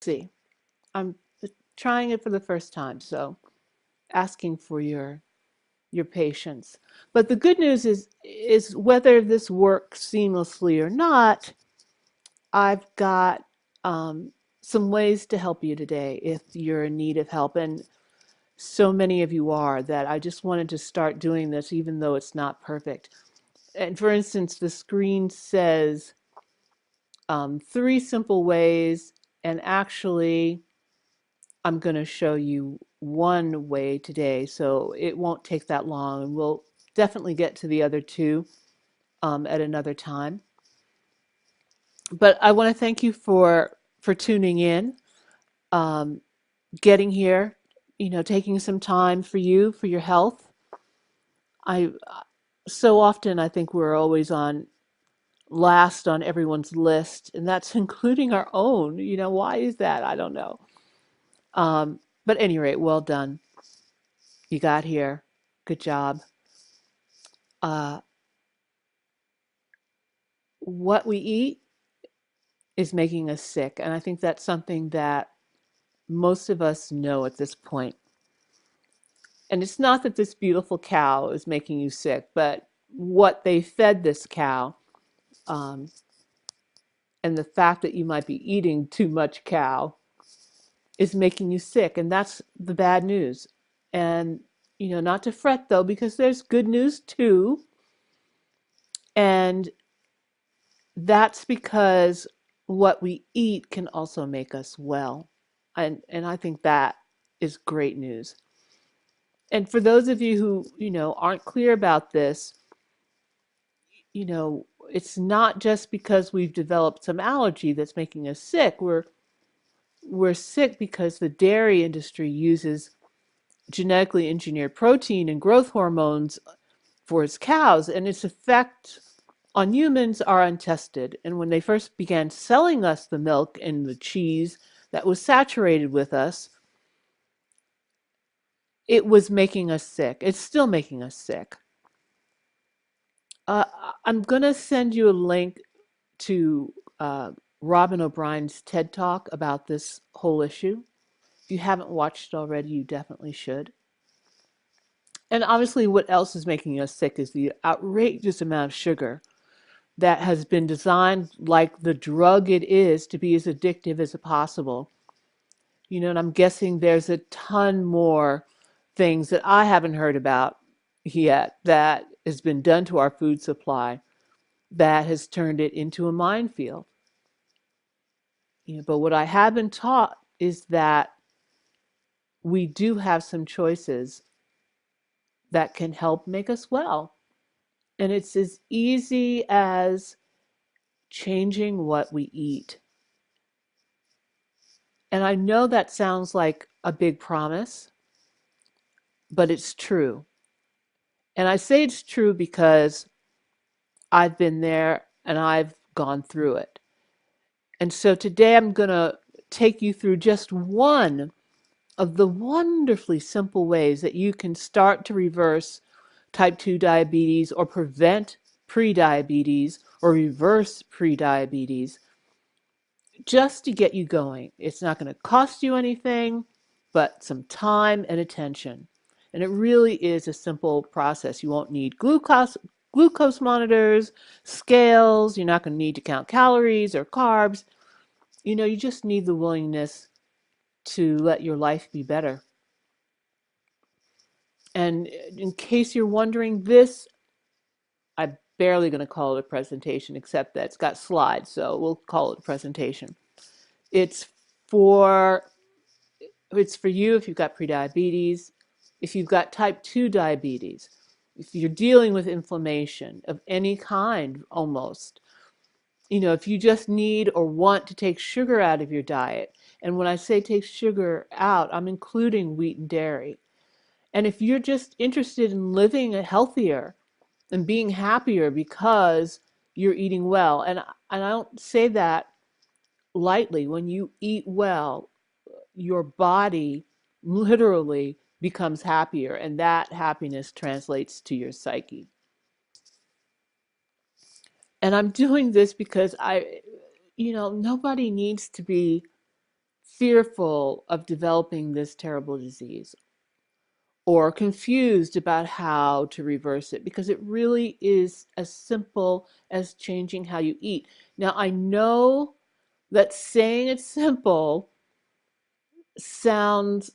see. I'm trying it for the first time, so asking for your patience. But the good news is whether this works seamlessly or not, I've got some ways to help you today if you're in need of help. And so many of you are that I just wanted to start doing this even though it's not perfect. And for instance, the screen says three simple ways, and actually, I'm going to show you one way today, so it won't take that long, and we'll definitely get to the other two at another time. But I want to thank you for tuning in, um, getting here, taking some time for you, for your health. I so often I think we're always on last on everyone's list, and that's including our own. Why is that? I don't know. But at any rate, well done. You got here. Good job. Uh, what we eat is making us sick, and I think that's something that most of us know at this point. And it's not that this beautiful cow is making you sick, but what they fed this cow, um, and the fact that you might be eating too much cow is making you sick, and that's the bad news. And not to fret though, because there's good news too, and that's because what we eat can also make us well. And I think that is great news. And for those of you who, aren't clear about this, it's not just because we've developed some allergy that's making us sick. We're sick because the dairy industry uses genetically engineered protein and growth hormones for its cows, and its effect on humans are untested. And when they first began selling us the milk and the cheese that was saturated with us, it was making us sick. It's still making us sick. Uh, I'm going to send you a link to Robin O'Brien's TED Talk about this whole issue. If you haven't watched it already, you definitely should. And obviously, what else is making us sick is the outrageous amount of sugar that has been designed like the drug it is to be as addictive as possible. And I'm guessing there's a ton more things that I haven't heard about yet that has been done to our food supply that has turned it into a minefield. But what I have been taught is that we do have some choices that can help make us well. And it's as easy as changing what we eat. And I know that sounds like a big promise, but it's true. And I say it's true because I've been there and I've gone through it. And so today I'm going to take you through just one of the wonderfully simple ways that you can start to reverse type 2 diabetes or prevent prediabetes or reverse prediabetes just to get you going. It's not going to cost you anything but some time and attention. And it really is a simple process. You won't need glucose monitors, scales. You're not going to need to count calories or carbs. You just need the willingness to let your life be better. And in case you're wondering, I'm barely going to call it a presentation, except that it's got slides, so we'll call it a presentation. It's for it's for you if you've got prediabetes, if you've got type 2 diabetes, if you're dealing with inflammation of any kind almost. If you just need or want to take sugar out of your diet. And when I say take sugar out, I'm including wheat and dairy. And if you're just interested in living a healthier and being happier because you're eating well, and I don't say that lightly. When you eat well, your body literally becomes happier, and that happiness translates to your psyche. And I'm doing this because nobody needs to be fearful of developing this terrible disease or confused about how to reverse it, because it really is as simple as changing how you eat. Now, I know that saying it's simple sounds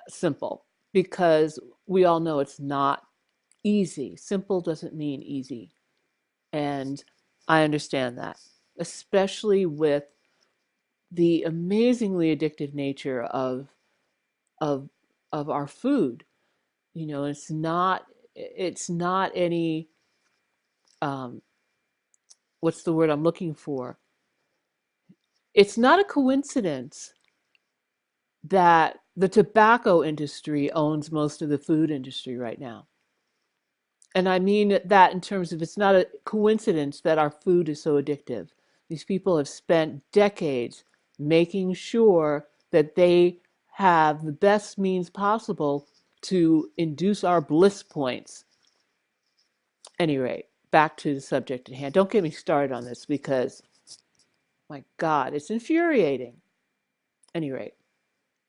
simple because we all know it's not easy. Simple doesn't mean easy. And I understand that, especially with the amazingly addictive nature of of our food. You know, it's not any um, what's the word I'm looking for? It's not a coincidence that the tobacco industry owns most of the food industry right now. And I mean that in terms of it's not a coincidence that our food is so addictive. These people have spent decades making sure that they have the best means possible to induce our bliss points. Any rate, back to the subject at hand. Don't get me started on this because, my God, it's infuriating. Any rate,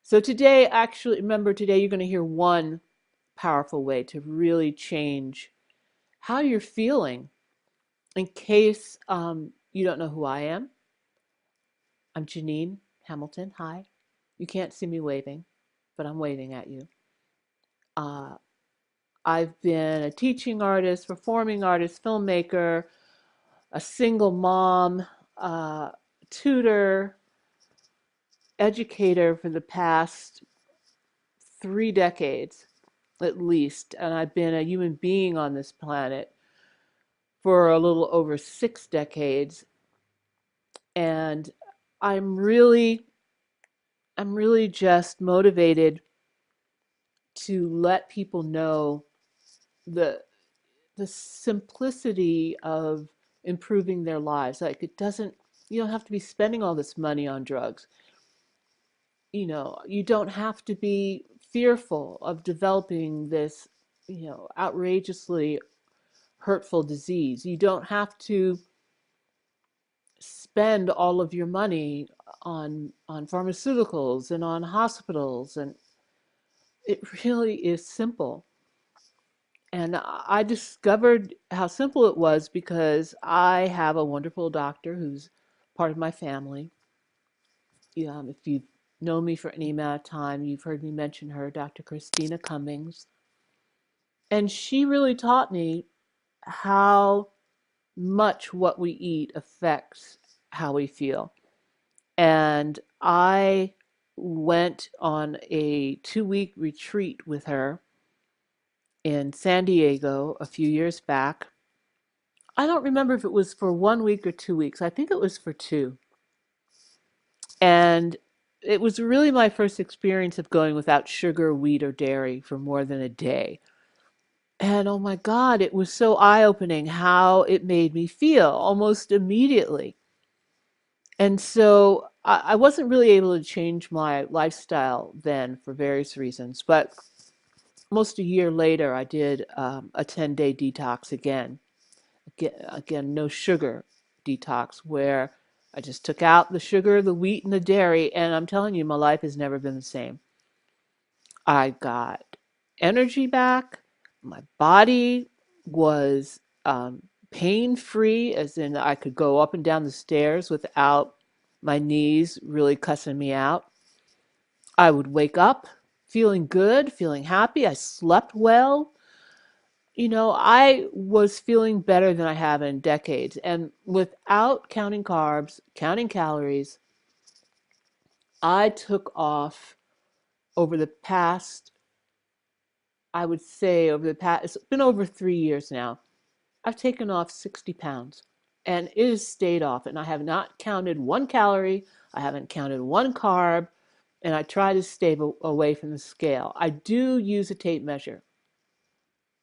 so today, actually, remember today you're going to hear one powerful way to really change how you're feeling. In case you don't know who I am, I'm Janine Hamilton. Hi. You can't see me waving, but I'm waving at you. Uh, I've been a teaching artist, performing artist, filmmaker, a single mom, uh, tutor, educator for the past 3 decades at least. And I've been a human being on this planet for a little over 6 decades. And I'm really I'm really just motivated to let people know the the simplicity of improving their lives. Like it doesn't you don't have to be spending all this money on drugs. You know, you don't have to be fearful of developing this, outrageously hurtful disease. You don't have to spend all of your money on pharmaceuticals and on hospitals, and it really is simple. And I discovered how simple it was because I have a wonderful doctor who's part of my family. If you've known me for any amount of time, you've heard me mention her, Dr. Christina Cummings. And she really taught me how much what we eat affects how we feel. And I went on a 2 week retreat with her in San Diego a few years back. I don't remember if it was for 1 week or 2 weeks. I think it was for two. And it was really my first experience of going without sugar, wheat, or dairy for more than a day. And oh my God, it was so eye-opening how it made me feel almost immediately. And so I wasn't really able to change my lifestyle then for various reasons. But almost a year later, I did a 10-day detox again. Again, no sugar detox, where I just took out the sugar, the wheat, and the dairy. And I'm telling you, my life has never been the same. I got energy back. My body was pain free, as in I could go up and down the stairs without my knees really cussing me out. I would wake up feeling good, feeling happy. I slept well. I was feeling better than I have in decades. And without counting carbs, counting calories, I took off over the past, I would say, it's been over 3 years now. I've taken off 60 pounds and it has stayed off. And I have not counted one calorie, I haven't counted one carb, and I try to stay away from the scale. I do use a tape measure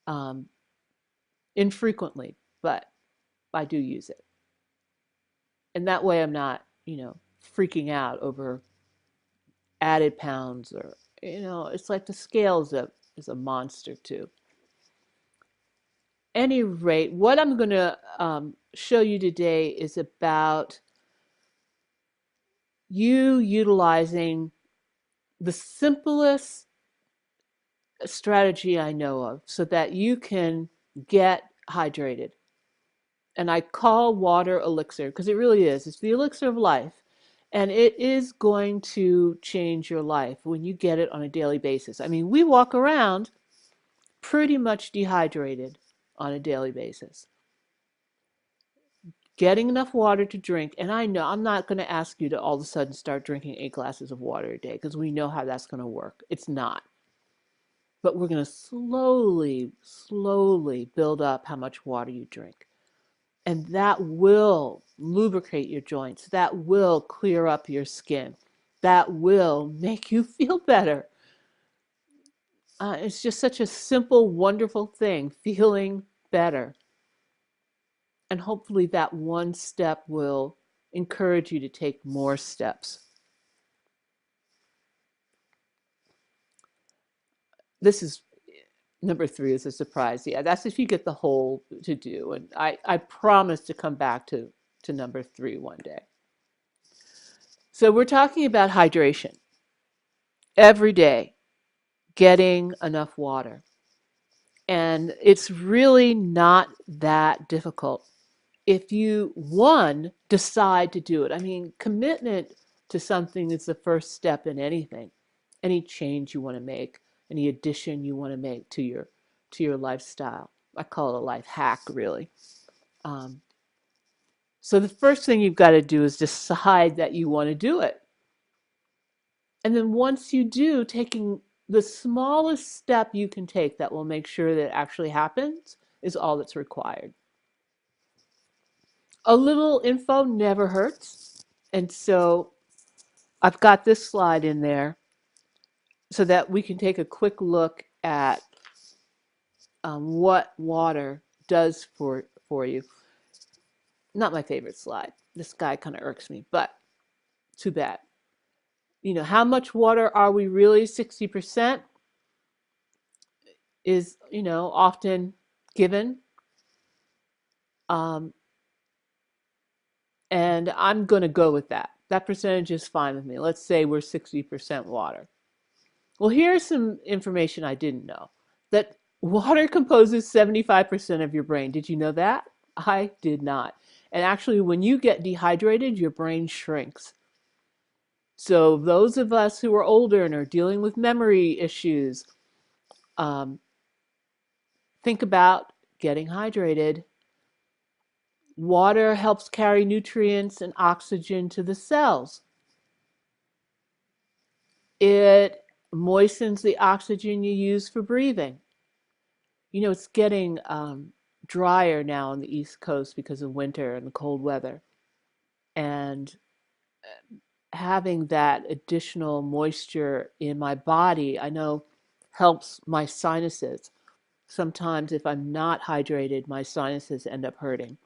um, infrequently, but I do use it. And that way I'm not, freaking out over added pounds or, it's like the scale is a monster too. Any rate, what I'm going to show you today is about you utilizing the simplest strategy I know of so that you can get hydrated. And I call water elixir because it really is. It's the elixir of life. And it is going to change your life when you get it on a daily basis. I mean, we walk around pretty much dehydrated on a daily basis. Getting enough water to drink, and I know I'm not going to ask you to all of a sudden start drinking 8 glasses of water a day because we know how that's going to work. It's not. But we're going to slowly build up how much water you drink. And that will lubricate your joints. That will clear up your skin. That will make you feel better. It's just such a simple, wonderful thing, feeling better. And hopefully that one step will encourage you to take more steps. This is number 3 is a surprise. Yeah, that's if you get the whole to do. And I promise to come back to number 3 one day. So we're talking about hydration every day, getting enough water. And it's really not that difficult if you, one, decide to do it. I mean, commitment to something is the first step in anything, any change you want to make, any addition you want to make to your lifestyle. I call it a life hack, really. Um, so the first thing you've got to do is decide that you want to do it. And then once you do, taking the smallest step you can take that will make sure that it actually happens is all that's required. A little info never hurts. And so I've got this slide in there so that we can take a quick look at what water does for you. Not my favorite slide. This guy kind of irks me, but too bad. You know, how much water are we really? 60% is, often given. Um, and I'm going to go with that. That percentage is fine with me. Let's say we're 60% water. Well, here's some information I didn't know. That water composes 75% of your brain. Did you know that? I did not. And actually, when you get dehydrated, your brain shrinks. So those of us who are older and are dealing with memory issues, um, think about getting hydrated. Water helps carry nutrients and oxygen to the cells. It moistens the oxygen you use for breathing. You know, it's getting drier now on the East Coast because of winter and the cold weather. And having that additional moisture in my body, I know helps my sinuses. Sometimes if I'm not hydrated, my sinuses end up hurting.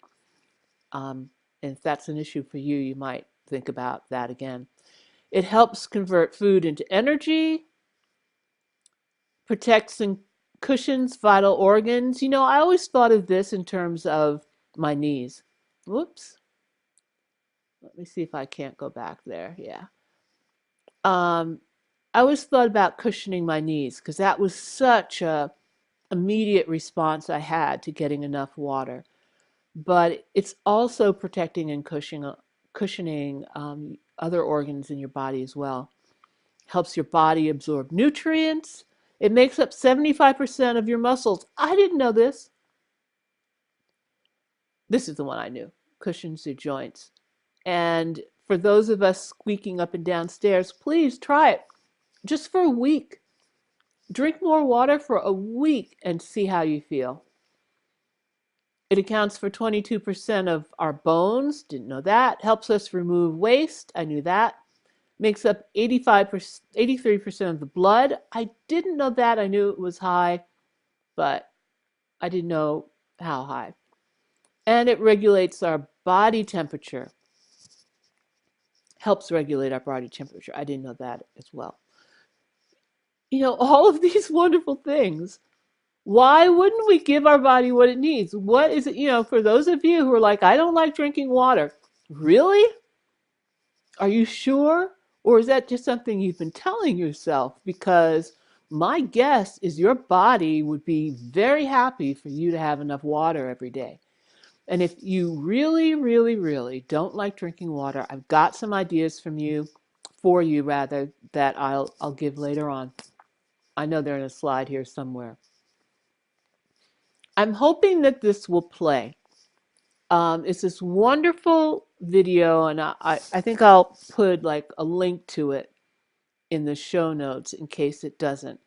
And if that's an issue for you, you might think about that again. It helps convert food into energy, protects and cushions vital organs. You know, I always thought of this in terms of my knees. Whoops. Let me see if I can't go back there. Yeah. Um, I always thought about cushioning my knees because that was such a immediate response I had to getting enough water. But it's also protecting and cushioning other organs in your body as well. Helps your body absorb nutrients. It makes up 75% of your muscles. I didn't know this. This is the one I knew. Cushions your joints. And for those of us squeaking up and down stairs, please try it just for a week. Drink more water for a week and see how you feel. It accounts for 22% of our bones. Didn't know that. Helps us remove waste. I knew that. Makes up 85%, 83% of the blood. I didn't know that. I knew it was high, but I didn't know how high. And it regulates our body temperature. Helps regulate our body temperature. I didn't know that as well. You know, all of these wonderful things. Why wouldn't we give our body what it needs? What is it, for those of you who are like, I don't like drinking water. Really? Are you sure? Or is that just something you've been telling yourself? Because my guess is your body would be very happy for you to have enough water every day. And if you really, really, really don't like drinking water, I've got some ideas for you rather, that I'll give later on. I know they're in a slide here somewhere. I'm hoping that this will play. It's this wonderful video, and I think I'll put like a link to it in the show notes in case it doesn't.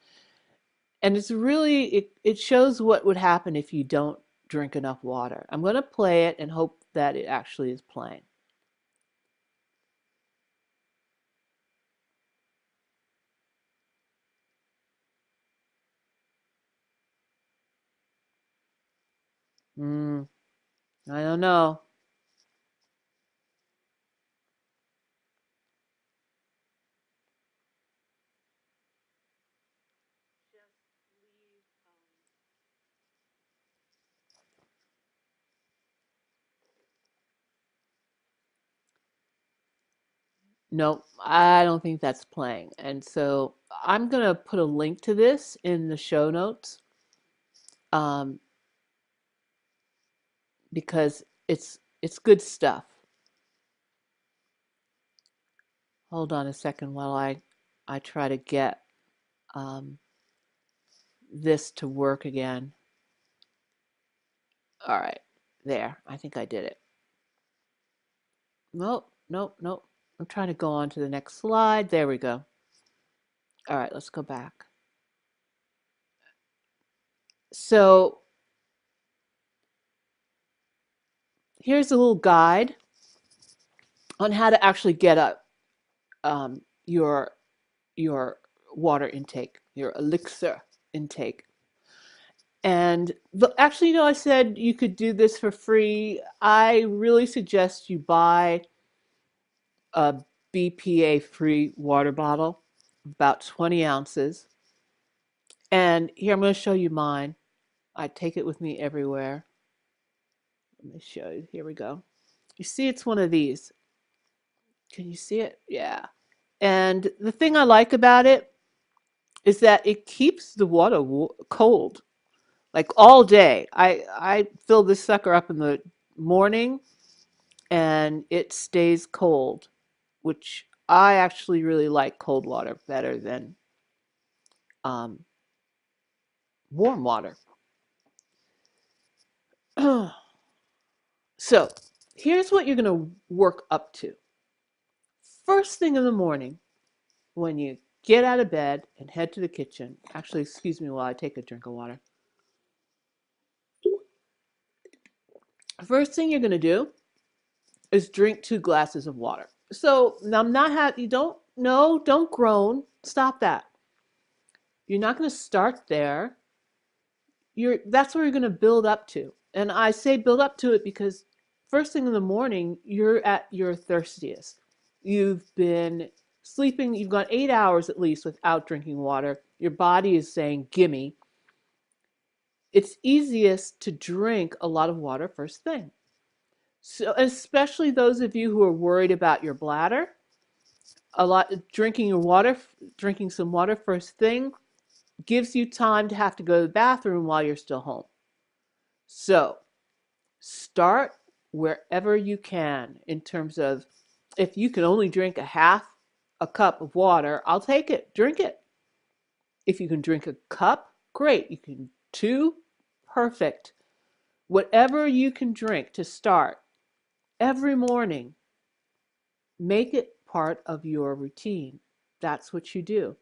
And it's really, it shows what would happen if you don't drink enough water. I'm going to play it and hope that it actually is playing. Mm, I don't know. No, I don't think that's playing. And so I'm going to put a link to this in the show notes, um, because it's good stuff. Hold on a second while I try to get um, this to work again. All right, there. I think I did it. Nope, nope, nope. I'm trying to go on to the next slide. There we go. All right, let's go back. So here's a little guide on how to actually get up um, your your water intake, your elixir intake. And actually, I said you could do this for free. I really suggest you buy a BPA free water bottle, about 20 ounces. And here, I'm going to show you mine. I take it with me everywhere. Let me show you. Here we go. You see, it's one of these. Can you see it? Yeah. And the thing I like about it is that it keeps the water cold, like all day. I fill this sucker up in the morning and it stays cold, which I actually really like cold water better than um, warm water. So here's what you're going to work up to. First thing in the morning, when you get out of bed and head to the kitchen, actually, excuse me while I take a drink of water. First thing you're going to do is drink 2 glasses of water. So I'm not you don't, no, don't groan. Stop that. You're not going to start there. That's where you're going to build up to. And I say build up to it because first thing in the morning, you're at your thirstiest. You've been sleeping, you've gone 8 hours at least without drinking water. Your body is saying, gimme. It's easiest to drink a lot of water first thing. So, especially those of you who are worried about your bladder, a lot drinking some water first thing gives you time to have to go to the bathroom while you're still home. So, start wherever you can in terms of if you can only drink a half a cup of water, I'll take it. Drink it. If you can drink a cup, great. You can 2, perfect. Whatever you can drink to start every morning, make it part of your routine. That's what you do.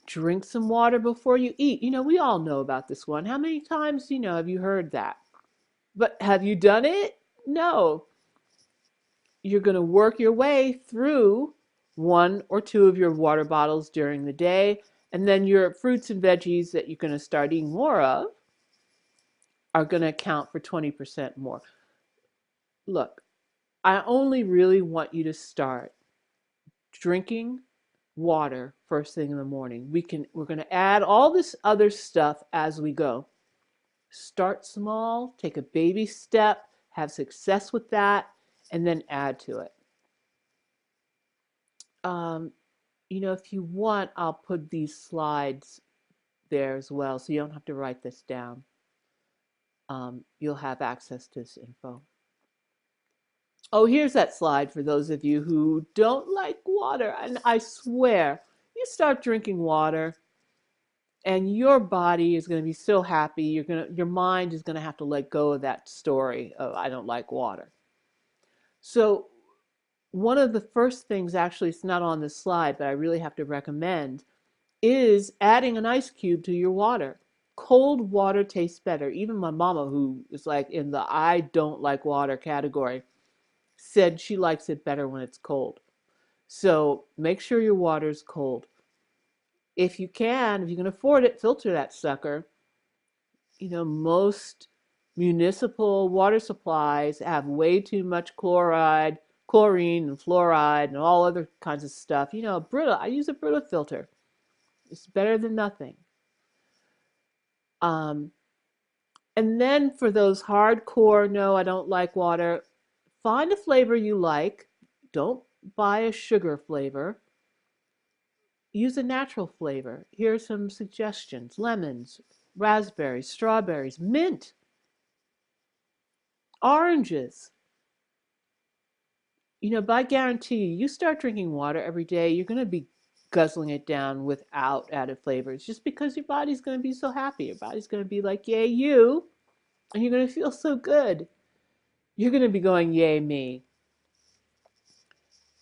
Drink some water before you eat. We all know about this one. How many times, have you heard that? But have you done it? No. You're going to work your way through 1 or 2 of your water bottles during the day, and then your fruits and veggies that you're going to start eating more of are going to account for 20% more. Look, I only really want you to start drinking water first thing in the morning. We're going to add all this other stuff as we go. Start small, take a baby step, have success with that, and then add to it. um, if you want, I'll put these slides there as well, so you don't have to write this down. You'll have access to this info. Oh, here's that slide for those of you who don't like water. And I swear, you start drinking water and your body is going to be so happy. Your mind is going to have to let go of that story of I don't like water. So one of the first things, actually, it's not on this slide, but I really have to recommend, is adding an ice cube to your water. Cold water tastes better. Even my mama, who is like in the I don't like water category, said she likes it better when it's cold. So make sure your water is cold. If you can afford it, filter that sucker. Most municipal water supplies have way too much chlorine, and fluoride, and all other kinds of stuff. Brita, I use a Brita filter. It's better than nothing. Um, and then for those hardcore, no, I don't like water, find a flavor you like. Don't buy a sugar flavor. Use a natural flavor. Here are some suggestions: lemons, raspberries, strawberries, mint, oranges. But I guarantee you start drinking water every day, you're going to be guzzling it down without added flavors just because your body's going to be so happy. Your body's going to be like, yay, you. And you're going to feel so good. You're going to be going, yay, me.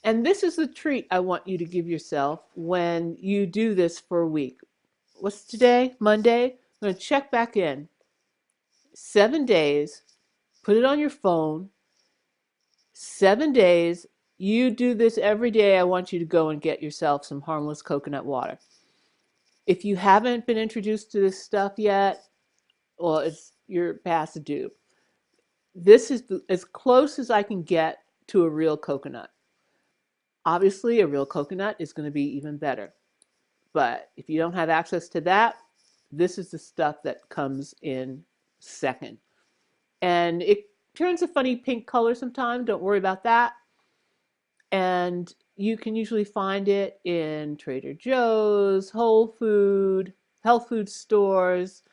And this is the treat I want you to give yourself when you do this for a week. What's today? Monday? I'm going to check back in. 7 days. Put it on your phone. 7 days. You do this every day. I want you to go and get yourself some harmless coconut water. If you haven't been introduced to this stuff yet, well, you're past due. This is as close as I can get to a real coconut. Obviously, a real coconut is going to be even better. But if you don't have access to that, this is the stuff that comes in second. And it turns a funny pink color sometimes. Don't worry about that. And you can usually find it in Trader Joe's, Whole Food, health food stores,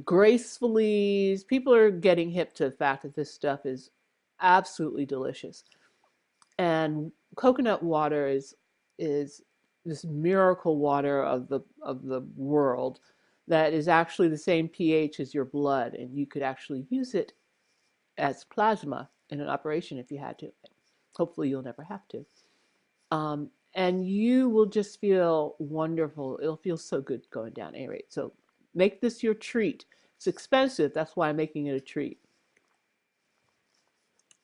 Gracefully's. People are getting hip to the fact that this stuff is absolutely delicious. And coconut water is this miracle water of the world that is actually the same pH as your blood, and you could actually use it as plasma in an operation if you had to. Hopefully, you'll never have to. And you will just feel wonderful. It'll feel so good going down any rate. So make this your treat. It's expensive. That's why I'm making it a treat.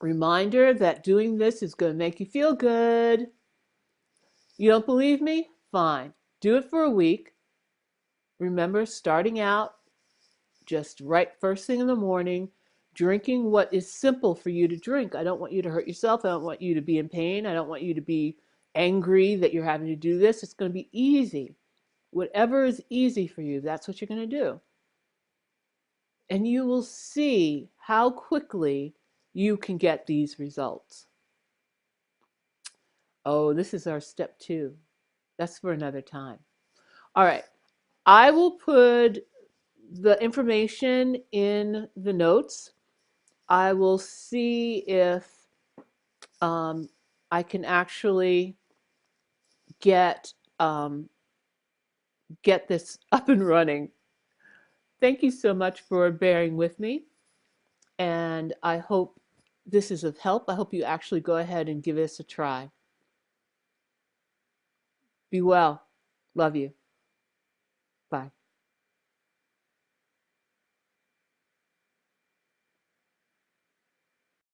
Reminder that doing this is going to make you feel good. You don't believe me? Fine. Do it for a week. Remember, starting out just right first thing in the morning, drinking what is simple for you to drink. I don't want you to hurt yourself. I don't want you to be in pain. I don't want you to be angry that you're having to do this. It's going to be easy. Whatever is easy for you, that's what you're going to do. And you will see how quickly you can get these results. Oh, this is our step 2. That's for another time. All right. I will put the information in the notes. I will see if I can actually get this up and running. Thank you so much for bearing with me, and I hope this is of help. I hope you actually go ahead and give this a try. Be well. Love you. Bye.